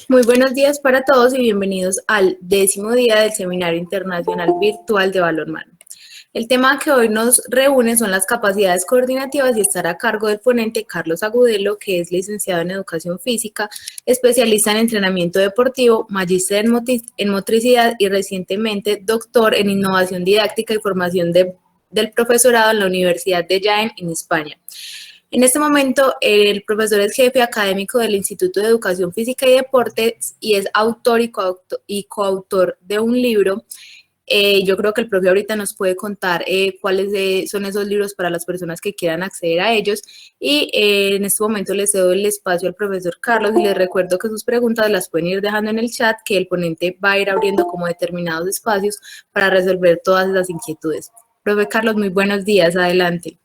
Muy buenos días para todos y bienvenidos al 10º día del Seminario Internacional Virtual de Balonmano. El tema que hoy nos reúne son las capacidades coordinativas y estará a cargo del ponente Carlos Agudelo, que es licenciado en Educación Física, especialista en entrenamiento deportivo, magíster en motricidad y recientemente doctor en innovación didáctica y formación del profesorado en la Universidad de Jaén en España. En este momento, el profesor es jefe académico del Instituto de Educación Física y Deportes y es autor y coautor de un libro. Yo creo que el profe ahorita nos puede contar cuáles son esos libros para las personas que quieran acceder a ellos. Y en este momento les cedo el espacio al profesor Carlos y les recuerdo que sus preguntas las pueden ir dejando en el chat, que el ponente va a ir abriendo como determinados espacios para resolver todas esas inquietudes. Profe Carlos, muy buenos días, adelante.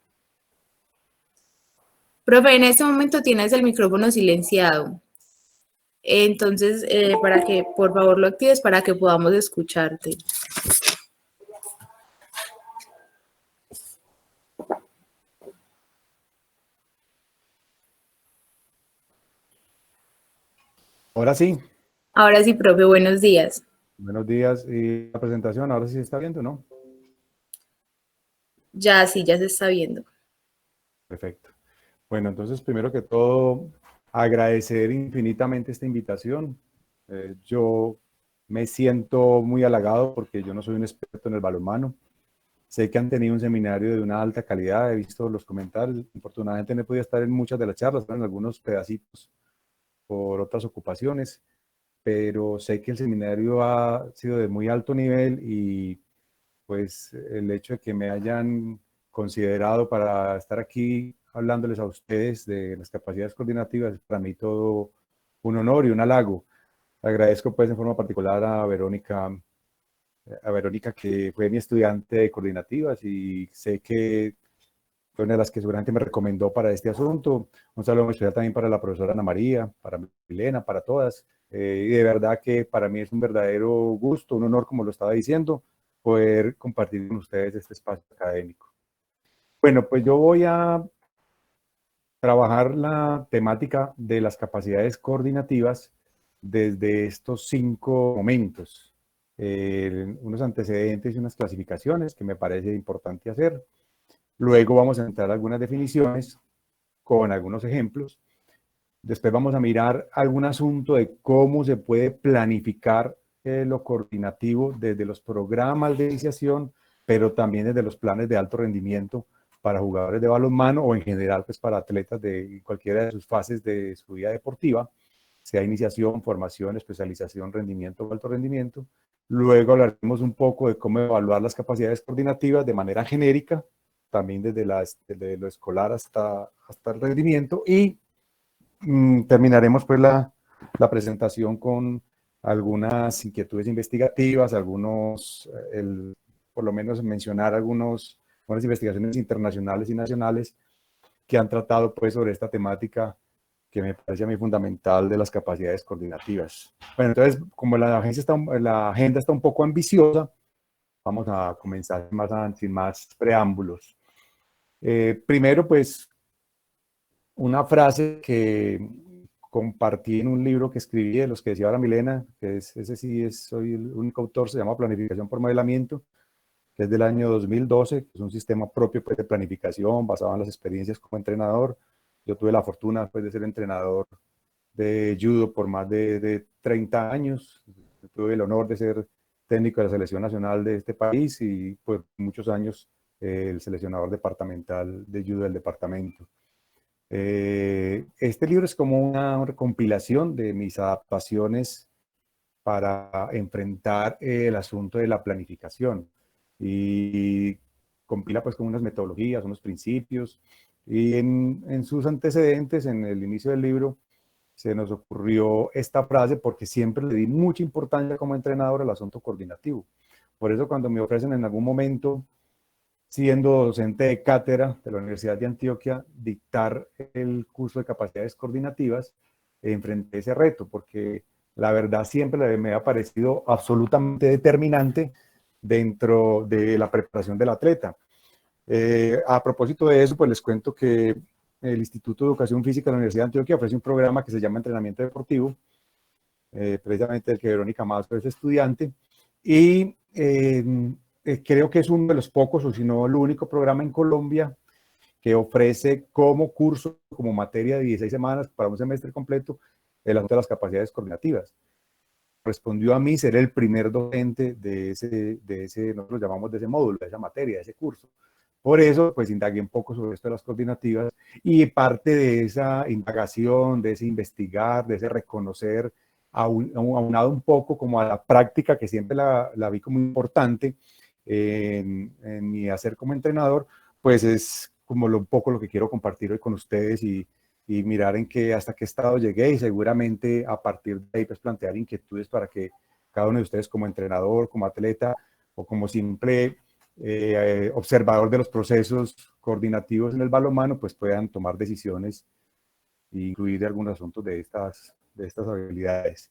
Profe, en este momento tienes el micrófono silenciado. Entonces, para que por favor lo actives para que podamos escucharte. Ahora sí. Ahora sí, profe, buenos días. Buenos días. Y la presentación, ahora sí se está viendo, ¿no? Ya, sí, ya se está viendo. Perfecto. Bueno, entonces, primero que todo, agradecer infinitamente esta invitación. Yo me siento muy halagado porque yo no soy un experto en el balonmano. Sé que han tenido un seminario de una alta calidad, he visto los comentarios. Afortunadamente no he podido estar en muchas de las charlas, en algunos pedacitos por otras ocupaciones, pero sé que el seminario ha sido de muy alto nivel y pues el hecho de que me hayan considerado para estar aquí hablándoles a ustedes de las capacidades coordinativas es para mí todo un honor y un halago. Agradezco pues en forma particular a Verónica, que fue mi estudiante de coordinativas y sé que fue una de las que seguramente me recomendó para este asunto. Un saludo muy especial también para la profesora Ana María, para Milena, para todas. Y de verdad que para mí es un verdadero gusto, un honor, como lo estaba diciendo, poder compartir con ustedes este espacio académico. Bueno, pues yo voy a trabajar la temática de las capacidades coordinativas desde estos 5 momentos. Unos antecedentes y unas clasificaciones que me parece importante hacer. Luego vamos a entrar a algunas definiciones con algunos ejemplos. Después vamos a mirar algún asunto de cómo se puede planificar lo coordinativo desde los programas de iniciación, pero también desde los planes de alto rendimiento para jugadores de balonmano o en general pues para atletas de cualquiera de sus fases de su vida deportiva, sea iniciación, formación, especialización, rendimiento o alto rendimiento. Luego hablaremos un poco de cómo evaluar las capacidades coordinativas de manera genérica, también desde lo escolar hasta el rendimiento, y terminaremos pues la presentación con algunas inquietudes investigativas, por lo menos mencionar algunas investigaciones internacionales y nacionales que han tratado pues sobre esta temática que me parece a mí fundamental de las capacidades coordinativas. Bueno, entonces, como la agenda está un poco ambiciosa, vamos a comenzar sin más preámbulos. Primero, pues, una frase que compartí en un libro que escribí, de los que decía ahora Milena, que soy el único autor, se llama Planificación por Modelamiento, que es del año 2012, que es un sistema propio pues, de planificación basado en las experiencias como entrenador. Yo tuve la fortuna pues, de ser entrenador de judo por más de 30 años. Tuve el honor de ser técnico de la selección nacional de este país y por muchos años el seleccionador departamental de judo del departamento. Este libro es como una compilación de mis adaptaciones para enfrentar el asunto de la planificación y compila pues como unas metodologías, unos principios, y en sus antecedentes, en el inicio del libro, se nos ocurrió esta frase porque siempre le di mucha importancia como entrenador al asunto coordinativo. Por eso cuando me ofrecen en algún momento, siendo docente de cátedra de la Universidad de Antioquia, dictar el curso de capacidades coordinativas, enfrenté ese reto, porque la verdad siempre me ha parecido absolutamente determinante dentro de la preparación del atleta. A propósito de eso, pues les cuento que el Instituto de Educación Física de la Universidad de Antioquia ofrece un programa que se llama Entrenamiento Deportivo, precisamente del que Verónica Mazo es estudiante, y creo que es uno de los pocos, o si no el único programa en Colombia que ofrece como curso, como materia de 16 semanas para un semestre completo, el asunto de las capacidades coordinativas. Respondió a mí ser el primer docente de ese, nosotros lo llamamos de ese módulo, de esa materia, de ese curso. Por eso, pues indagué un poco sobre esto de las coordinativas y parte de esa indagación, de ese investigar, de ese reconocer, aunado un poco como a la práctica, que siempre la vi como importante en mi hacer como entrenador, pues es como un poco lo que quiero compartir hoy con ustedes y mirar en qué, hasta qué estado llegué y seguramente a partir de ahí pues plantear inquietudes para que cada uno de ustedes como entrenador, como atleta o como simple observador de los procesos coordinativos en el balonmano, pues puedan tomar decisiones e incluir algunos asuntos de estas habilidades.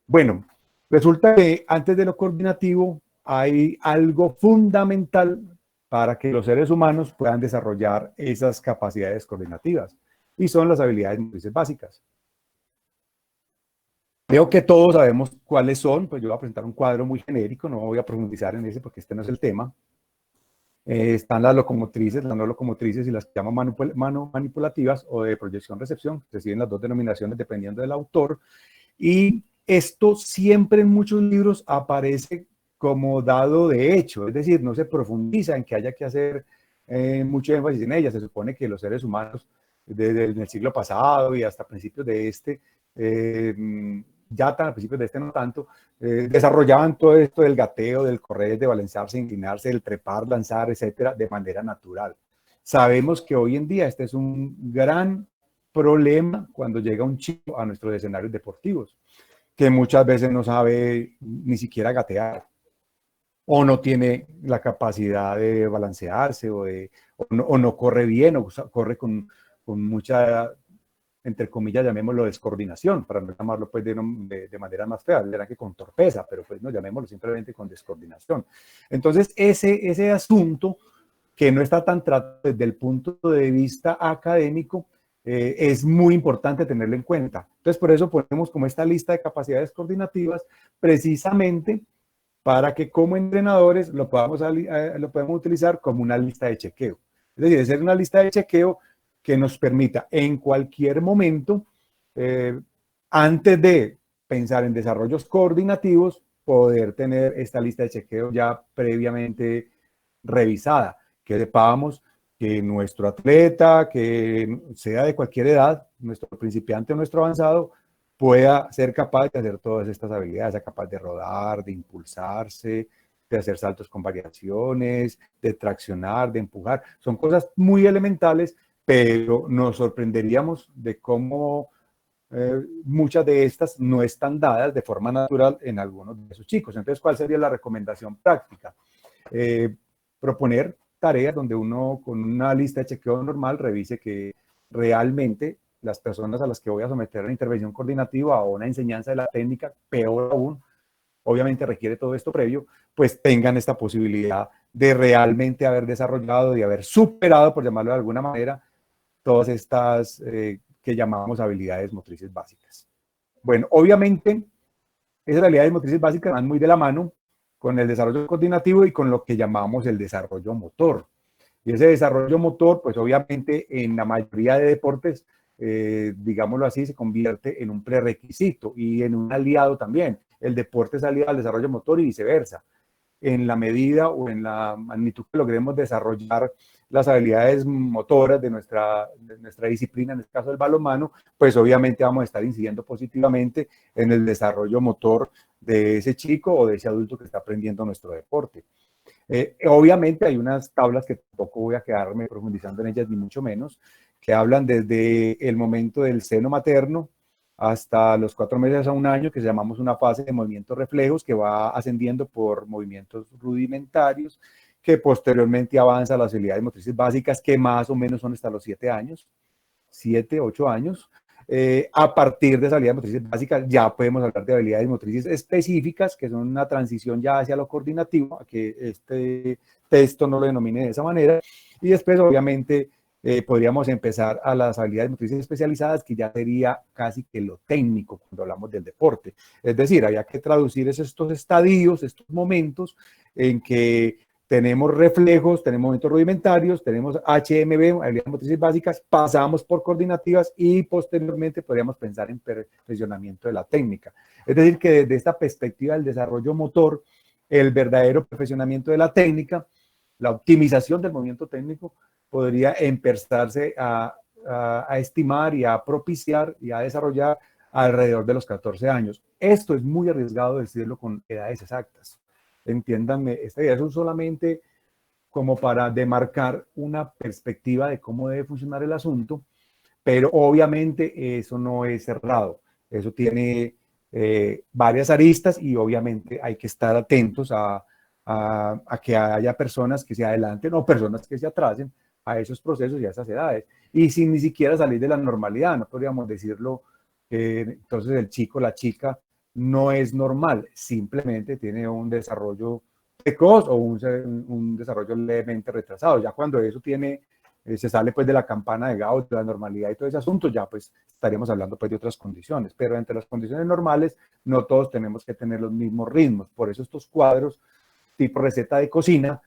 Bueno, resulta que antes de lo coordinativo hay algo fundamental para que los seres humanos puedan desarrollar esas capacidades coordinativas y son las habilidades motrices básicas. Creo que todos sabemos cuáles son, pues yo voy a presentar un cuadro muy genérico, no voy a profundizar en ese porque este no es el tema. Están las locomotrices, las no locomotrices y las que llaman manipulativas o de proyección-recepción, reciben las dos denominaciones dependiendo del autor. Y esto siempre en muchos libros aparece como dado de hecho, es decir, no se profundiza en que haya que hacer mucho énfasis en ella. Se supone que los seres humanos desde el siglo pasado y hasta principios de este, ya tan a principios de este no tanto, desarrollaban todo esto del gateo, del correr, de balancearse, inclinarse, del trepar, lanzar, etcétera, de manera natural. Sabemos que hoy en día este es un gran problema cuando llega un chico a nuestros escenarios deportivos, que muchas veces no sabe ni siquiera gatear, o no tiene la capacidad de balancearse, o no corre bien, o corre con mucha, entre comillas, llamémoslo descoordinación, para no llamarlo pues de manera más fea, verán que con torpeza, pero pues no, llamémoslo simplemente con descoordinación. Entonces, ese asunto que no está tan tratado desde el punto de vista académico, es muy importante tenerlo en cuenta. Entonces, por eso ponemos como esta lista de capacidades coordinativas, precisamente para que como entrenadores lo podamos utilizar como una lista de chequeo. Es decir, ser una lista de chequeo que nos permita en cualquier momento, antes de pensar en desarrollos coordinativos, poder tener esta lista de chequeo ya previamente revisada, que sepamos que nuestro atleta, que sea de cualquier edad, nuestro principiante o nuestro avanzado, pueda ser capaz de hacer todas estas habilidades, sea capaz de rodar, de impulsarse, de hacer saltos con variaciones, de traccionar, de empujar. Son cosas muy elementales, pero nos sorprenderíamos de cómo muchas de estas no están dadas de forma natural en algunos de esos chicos. Entonces, ¿cuál sería la recomendación práctica? Proponer tareas donde uno con una lista de chequeo normal revise que realmente las personas a las que voy a someter a una intervención coordinativa o una enseñanza de la técnica, peor aún, obviamente requiere todo esto previo, pues tengan esta posibilidad de realmente haber desarrollado, de haber superado, por llamarlo de alguna manera, todas estas que llamamos habilidades motrices básicas. Bueno, obviamente, esas habilidades motrices básicas van muy de la mano con el desarrollo coordinativo y con lo que llamamos el desarrollo motor. Y ese desarrollo motor, pues obviamente en la mayoría de deportes, digámoslo así, se convierte en un prerequisito y en un aliado también. El deporte es aliado al desarrollo motor y viceversa. En la medida o en la magnitud que logremos desarrollar las habilidades motoras de nuestra disciplina, en este caso el balonmano, pues obviamente vamos a estar incidiendo positivamente en el desarrollo motor de ese chico o de ese adulto que está aprendiendo nuestro deporte. Obviamente hay unas tablas que tampoco voy a quedarme profundizando en ellas, ni mucho menos, que hablan desde el momento del seno materno hasta los 4 meses a un año, que llamamos una fase de movimientos reflejos, que va ascendiendo por movimientos rudimentarios, que posteriormente avanza a las habilidades motrices básicas, que más o menos son hasta los 7 años, 7, 8 años. A partir de esas habilidades motrices básicas ya podemos hablar de habilidades motrices específicas, que son una transición ya hacia lo coordinativo, a que este texto no lo denomine de esa manera. Y después, obviamente, podríamos empezar a las habilidades motrices especializadas, que ya sería casi que lo técnico cuando hablamos del deporte. Es decir, había que traducir estos estadios, estos momentos en que tenemos reflejos, tenemos momentos rudimentarios, tenemos HMB, habilidades motrices básicas, pasamos por coordinativas y posteriormente podríamos pensar en perfeccionamiento de la técnica. Es decir, que desde esta perspectiva del desarrollo motor, el verdadero perfeccionamiento de la técnica, la optimización del movimiento técnico, podría empezarse a estimar y a propiciar y a desarrollar alrededor de los 14 años. Esto es muy arriesgado decirlo con edades exactas. Entiéndanme, esta idea es solamente como para demarcar una perspectiva de cómo debe funcionar el asunto, pero obviamente eso no es cerrado. Eso tiene varias aristas y obviamente hay que estar atentos a que haya personas que se adelanten o personas que se atrasen a esos procesos y a esas edades. Y sin ni siquiera salir de la normalidad, no podríamos decirlo, entonces el chico, la chica, no es normal, simplemente tiene un desarrollo precoz o un desarrollo levemente retrasado. Ya cuando eso tiene, se sale pues de la campana de Gauss, de la normalidad y todo ese asunto, ya pues estaríamos hablando pues de otras condiciones. Pero entre las condiciones normales, no todos tenemos que tener los mismos ritmos. Por eso estos cuadros tipo receta de cocina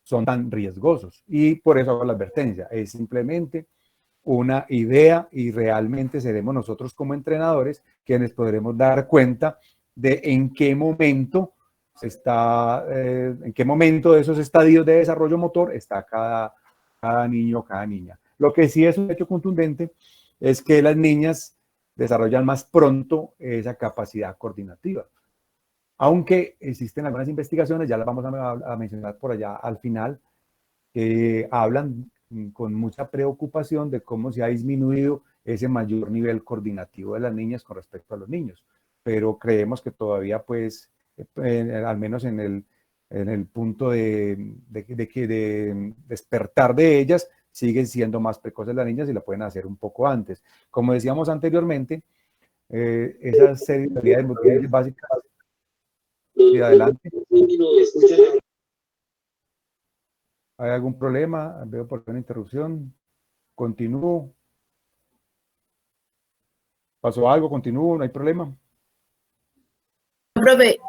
son tan riesgosos. Y por eso hago la advertencia. Es simplemente una idea y realmente seremos nosotros como entrenadores quienes podremos dar cuenta de en qué momento en qué momento de esos estadios de desarrollo motor está cada niño o cada niña. Lo que sí es un hecho contundente es que las niñas desarrollan más pronto esa capacidad coordinativa. Aunque existen algunas investigaciones, ya las vamos a mencionar por allá al final, que hablan con mucha preocupación de cómo se ha disminuido ese mayor nivel coordinativo de las niñas con respecto a los niños. Pero creemos que todavía, pues, al menos en el punto de despertar de ellas, siguen siendo más precoces las niñas y la pueden hacer un poco antes. Como decíamos anteriormente, esas series de habilidades motrices básicas. Y adelante. ¿Hay algún problema? Veo por una interrupción. Continúo. ¿Pasó algo? Continúo, no hay problema.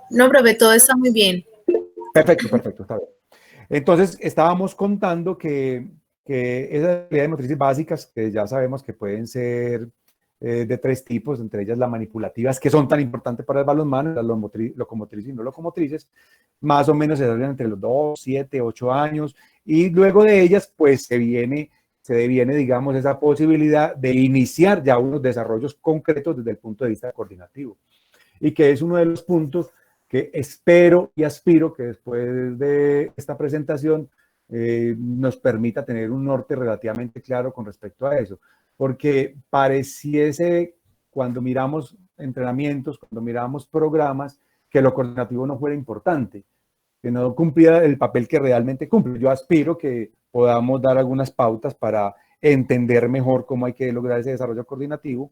No, profe, todo está muy bien. Perfecto, perfecto, está bien. Entonces, estábamos contando que esas habilidades motrices básicas, que ya sabemos que pueden ser de 3 tipos, entre ellas las manipulativas, que son tan importantes para el balonmano, las locomotrices y no locomotrices, más o menos se desarrollan entre los 2, 7, 8 años, y luego de ellas, pues se deviene, digamos, esa posibilidad de iniciar ya unos desarrollos concretos desde el punto de vista coordinativo. Y que es uno de los puntos que espero y aspiro que después de esta presentación nos permita tener un norte relativamente claro con respecto a eso. Porque pareciese, cuando miramos entrenamientos, cuando miramos programas, que lo coordinativo no fuera importante, que no cumpliera el papel que realmente cumple. Yo aspiro que podamos dar algunas pautas para entender mejor cómo hay que lograr ese desarrollo coordinativo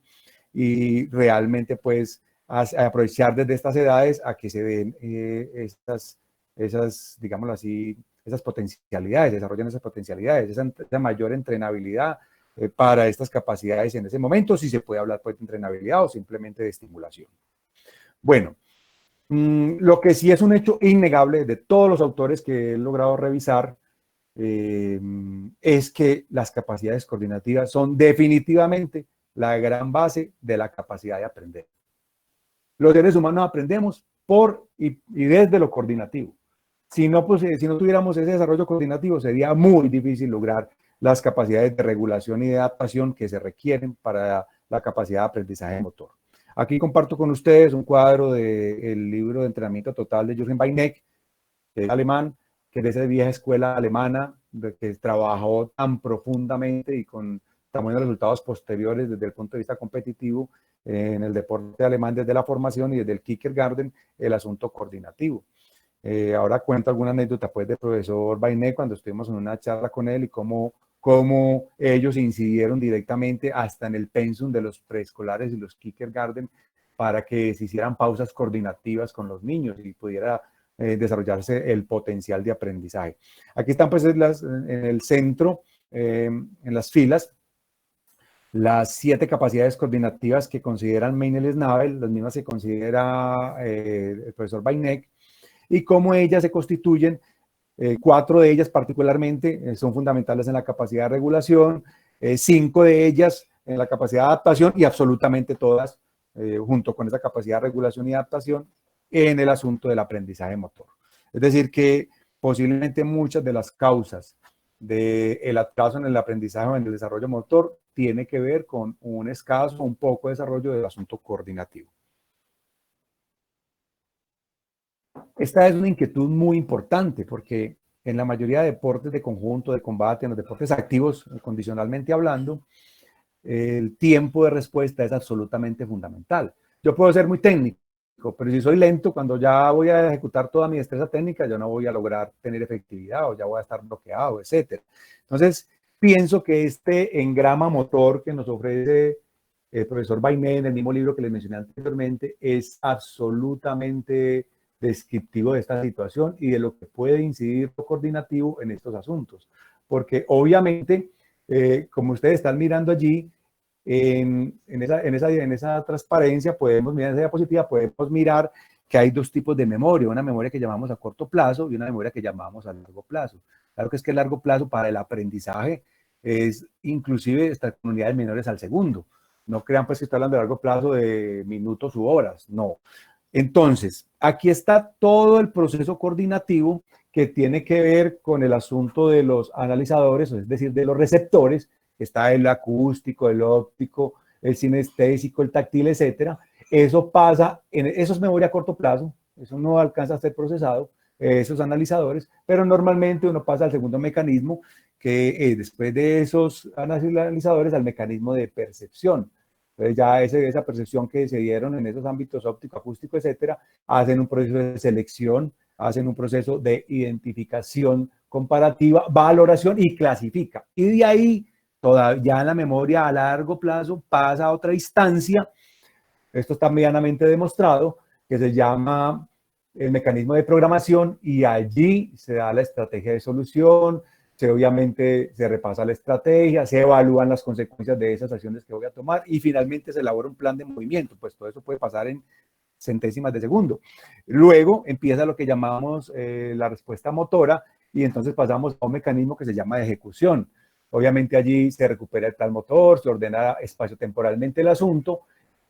y realmente pues aprovechar desde estas edades a que se den esas, digámoslo así, esas potencialidades, desarrollen esas potencialidades, esa mayor entrenabilidad para estas capacidades en ese momento, si se puede hablar pues, de entrenabilidad o simplemente de estimulación. Bueno, lo que sí es un hecho innegable de todos los autores que he logrado revisar es que las capacidades coordinativas son definitivamente la gran base de la capacidad de aprender. Los seres humanos aprendemos por y desde lo coordinativo. Si no, pues, si no tuviéramos ese desarrollo coordinativo, sería muy difícil lograr las capacidades de regulación y de adaptación que se requieren para la capacidad de aprendizaje motor. Aquí comparto con ustedes un cuadro del libro de entrenamiento total de Jürgen Weineck, que es alemán, que es de esa vieja escuela alemana que trabajó tan profundamente y con tan buenos resultados posteriores desde el punto de vista competitivo en el deporte alemán desde la formación y desde el Kindergarten, el asunto coordinativo. Ahora cuento alguna anécdota pues del profesor Bainé cuando estuvimos en una charla con él y cómo ellos incidieron directamente hasta en el pensum de los preescolares y los Kindergarten para que se hicieran pausas coordinativas con los niños y pudiera desarrollarse el potencial de aprendizaje. Aquí están pues en el centro, en las filas, las 7 capacidades coordinativas que consideran Meynell-Schnabel, las mismas que considera el profesor Weineck, y cómo ellas se constituyen. 4 de ellas particularmente son fundamentales en la capacidad de regulación, 5 de ellas en la capacidad de adaptación y absolutamente todas, junto con esa capacidad de regulación y adaptación, en el asunto del aprendizaje motor. Es decir, que posiblemente muchas de las causas del atraso en el aprendizaje o en el desarrollo motor tiene que ver con un escaso, un poco desarrollo del asunto coordinativo. Esta es una inquietud muy importante porque en la mayoría de deportes de conjunto, de combate, en los deportes activos, condicionalmente hablando, el tiempo de respuesta es absolutamente fundamental. Yo puedo ser muy técnico, pero si soy lento, cuando ya voy a ejecutar toda mi destreza técnica, yo no voy a lograr tener efectividad o ya voy a estar bloqueado, etc. Entonces, pienso que este engrama motor que nos ofrece el profesor Bainé en el mismo libro que les mencioné anteriormente es absolutamente descriptivo de esta situación y de lo que puede incidir lo coordinativo en estos asuntos. Porque obviamente, como ustedes están mirando allí, en esa transparencia podemos mirar, en esa diapositiva podemos mirar que hay 2 tipos de memoria, una memoria que llamamos a corto plazo y una memoria que llamamos a largo plazo. Claro que es que el largo plazo para el aprendizaje es inclusive estas unidades menores al segundo. No crean pues que estoy hablando de largo plazo de minutos u horas, no. Entonces, aquí está todo el proceso coordinativo que tiene que ver con el asunto de los analizadores, es decir, de los receptores. Está el acústico, el óptico, el sinestésico, el táctil, etcétera. Eso pasa, eso es memoria a corto plazo, eso no alcanza a ser procesado, esos analizadores, pero normalmente uno pasa al segundo mecanismo, que después de esos analizadores, al mecanismo de percepción. Entonces ya esa percepción que se dieron en esos ámbitos óptico, acústico, etcétera, hacen un proceso de selección, hacen un proceso de identificación comparativa, valoración y clasifica. Y de ahí, ya en la memoria a largo plazo, pasa a otra instancia, esto está medianamente demostrado, que se llama el mecanismo de programación y allí se da la estrategia de solución, obviamente se repasa la estrategia, se evalúan las consecuencias de esas acciones que voy a tomar y finalmente se elabora un plan de movimiento, pues todo eso puede pasar en centésimas de segundo. Luego empieza lo que llamamos la respuesta motora y entonces pasamos a un mecanismo que se llama de ejecución. Obviamente allí se recupera el plan motor, se ordena espaciotemporalmente el asunto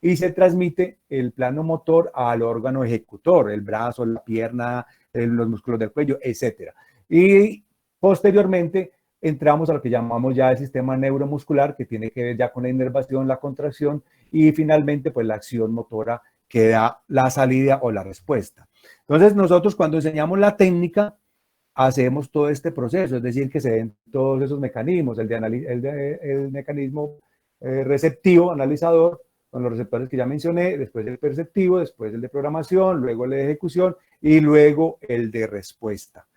y se transmite el plano motor al órgano ejecutor, el brazo, la pierna, los músculos del cuello, etcétera. Y posteriormente entramos a lo que llamamos ya el sistema neuromuscular, que tiene que ver ya con la inervación, la contracción y finalmente pues la acción motora que da la salida o la respuesta. Entonces nosotros cuando enseñamos la técnica hacemos todo este proceso, es decir, que se den todos esos mecanismos, el mecanismo receptivo, analizador, con los receptores que ya mencioné, después el perceptivo, después el de programación, luego el de ejecución y luego el de respuesta.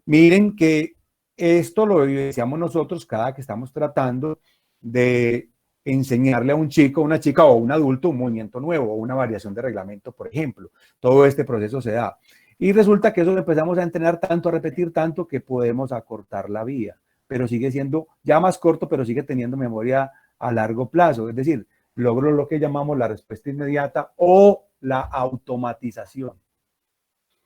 Miren que esto lo decíamos nosotros cada que estamos tratando de enseñarle a un chico, una chica o un adulto un movimiento nuevo o una variación de reglamento, por ejemplo. Todo este proceso se da. Y resulta que eso lo empezamos a entrenar tanto, a repetir tanto, que podemos acortar la vía. Pero sigue siendo ya más corto, pero sigue teniendo memoria a largo plazo. Es decir, logro lo que llamamos la respuesta inmediata o la automatización.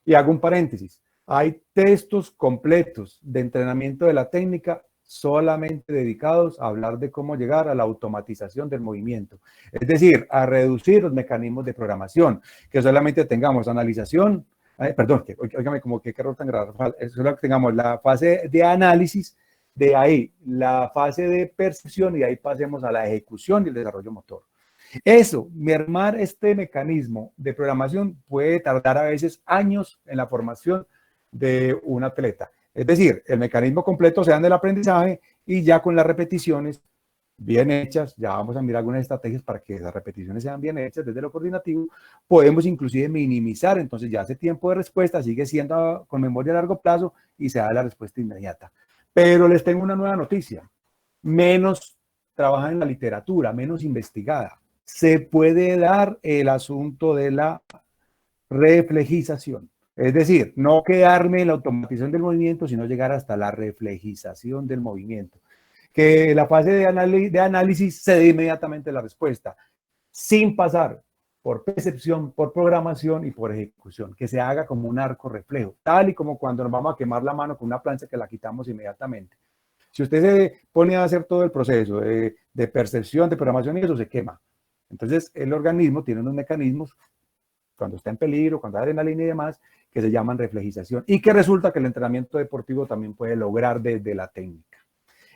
Y hago un paréntesis. Hay textos completos de entrenamiento de la técnica solamente dedicados a hablar de cómo llegar a la automatización del movimiento. Es decir, a reducir los mecanismos de programación, que solamente tengamos analización, perdón, óigame, como que qué error tan grave. Solo que tengamos la fase de análisis, de ahí la fase de percepción y de ahí pasemos a la ejecución y el desarrollo motor. Eso, mermar este mecanismo de programación puede tardar a veces años en la formación de un atleta. Es decir, el mecanismo completo se da en el aprendizaje y ya con las repeticiones bien hechas, ya vamos a mirar algunas estrategias para que esas repeticiones sean bien hechas desde lo coordinativo, podemos inclusive minimizar, entonces ya ese tiempo de respuesta sigue siendo con memoria a largo plazo y se da la respuesta inmediata. Pero les tengo una nueva noticia, menos trabaja en la literatura, menos investigada. Se puede dar el asunto de la reflejización. Es decir, no quedarme en la automatización del movimiento, sino llegar hasta la reflejización del movimiento. Que la fase de análisis se dé inmediatamente la respuesta, sin pasar por percepción, por programación y por ejecución, que se haga como un arco reflejo, tal y como cuando nos vamos a quemar la mano con una plancha que la quitamos inmediatamente. Si usted se pone a hacer todo el proceso de percepción, de programación y eso se quema. Entonces el organismo tiene unos mecanismos cuando está en peligro, cuando hay adrenalina y demás, que se llaman reflejización y que resulta que el entrenamiento deportivo también puede lograr desde la técnica.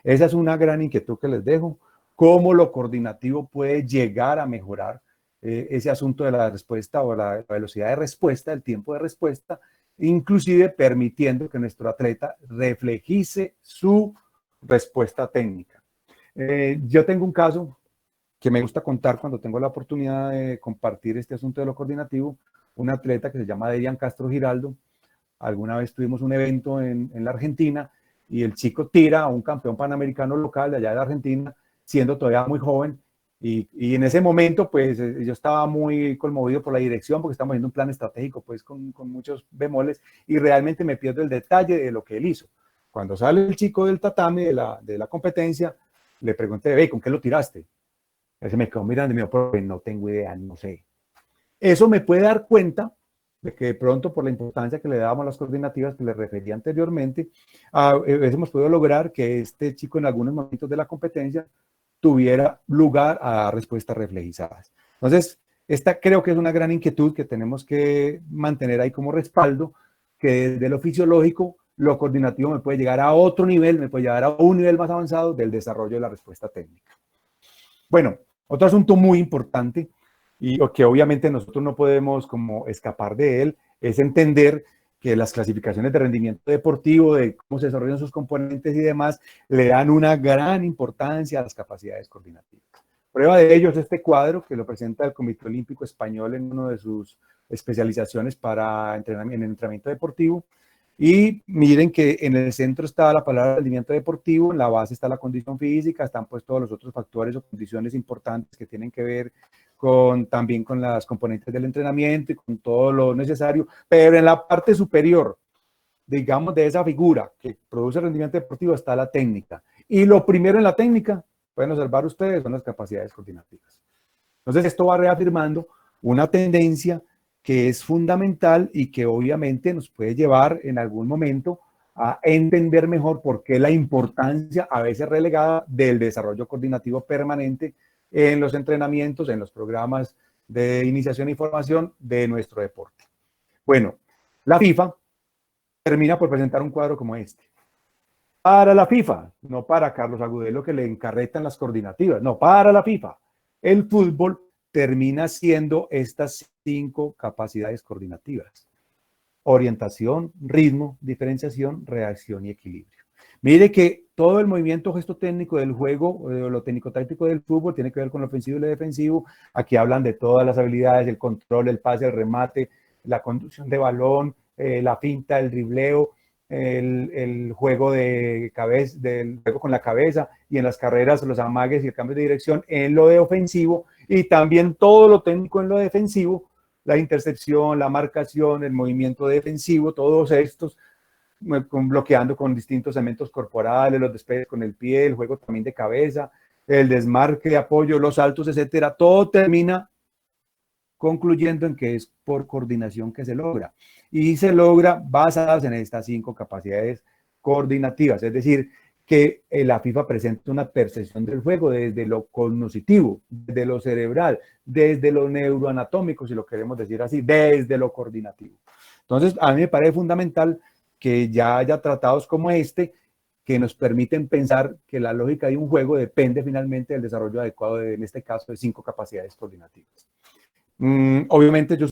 Esa es una gran inquietud que les dejo, cómo lo coordinativo puede llegar a mejorar ese asunto de la respuesta o la velocidad de respuesta, el tiempo de respuesta, inclusive permitiendo que nuestro atleta reflejice su respuesta técnica. Yo tengo un caso que me gusta contar cuando tengo la oportunidad de compartir este asunto de lo coordinativo, un atleta que se llama Derian Castro Giraldo. Alguna vez tuvimos un evento en la Argentina y el chico tira a un campeón panamericano local de allá de Argentina, siendo todavía muy joven, y en ese momento pues yo estaba muy conmovido por la dirección porque estamos haciendo un plan estratégico pues con muchos bemoles y realmente me pierdo el detalle de lo que él hizo. Cuando sale el chico del tatami de la competencia, le pregunté, ve, ¿con qué lo tiraste? Él se me quedó mirando y me dijo, no tengo idea, no sé. Eso me puede dar cuenta de que de pronto por la importancia que le dábamos a las coordinativas que le refería anteriormente, hemos podido lograr que este chico en algunos momentos de la competencia tuviera lugar a respuestas reflejizadas. Entonces, esta creo que es una gran inquietud que tenemos que mantener ahí como respaldo, que desde lo fisiológico, lo coordinativo me puede llegar a otro nivel, me puede llegar a un nivel más avanzado del desarrollo de la respuesta técnica. Bueno, otro asunto muy importante y que obviamente nosotros no podemos como escapar de él, es entender que las clasificaciones de rendimiento deportivo, de cómo se desarrollan sus componentes y demás, le dan una gran importancia a las capacidades coordinativas. Prueba de ello es este cuadro que lo presenta el Comité Olímpico Español en una de sus especializaciones para en entrenamiento deportivo. Y miren que en el centro está la palabra rendimiento deportivo, en la base está la condición física, están pues todos los otros factores o condiciones importantes que tienen que ver también con las componentes del entrenamiento y con todo lo necesario, pero en la parte superior, digamos, de esa figura que produce rendimiento deportivo está la técnica. Y lo primero en la técnica, pueden observar ustedes, son las capacidades coordinativas. Entonces esto va reafirmando una tendencia que es fundamental y que obviamente nos puede llevar en algún momento a entender mejor por qué la importancia a veces relegada del desarrollo coordinativo permanente en los entrenamientos, en los programas de iniciación y formación de nuestro deporte. Bueno, la FIFA termina por presentar un cuadro como este. Para la FIFA, no para Carlos Agudelo que le encarretan las coordinativas, no, para la FIFA, el fútbol termina siendo estas 5 capacidades coordinativas: orientación, ritmo, diferenciación, reacción y equilibrio. Mire que todo el movimiento gesto técnico del juego, lo técnico-táctico del fútbol, tiene que ver con lo ofensivo y lo defensivo. Aquí hablan de todas las habilidades, el control, el pase, el remate, la conducción de balón, la finta, el dribleo, el juego de cabeza, del juego con la cabeza, y en las carreras los amagues y el cambio de dirección en lo de ofensivo, y también todo lo técnico en lo defensivo, la intercepción, la marcación, el movimiento defensivo, todos estos bloqueando con distintos elementos corporales, los despejes con el pie, el juego también de cabeza, el desmarque de apoyo, los saltos, etcétera. Todo termina concluyendo en que es por coordinación que se logra. Y se logra basadas en estas 5 capacidades coordinativas, es decir, que la FIFA presenta una percepción del juego desde lo cognitivo, desde lo cerebral, desde lo neuroanatómico, si lo queremos decir así, desde lo coordinativo. Entonces, a mí me parece fundamental que ya haya tratados como este, que nos permiten pensar que la lógica de un juego depende finalmente del desarrollo adecuado, en este caso, de 5 capacidades coordinativas. Obviamente, yo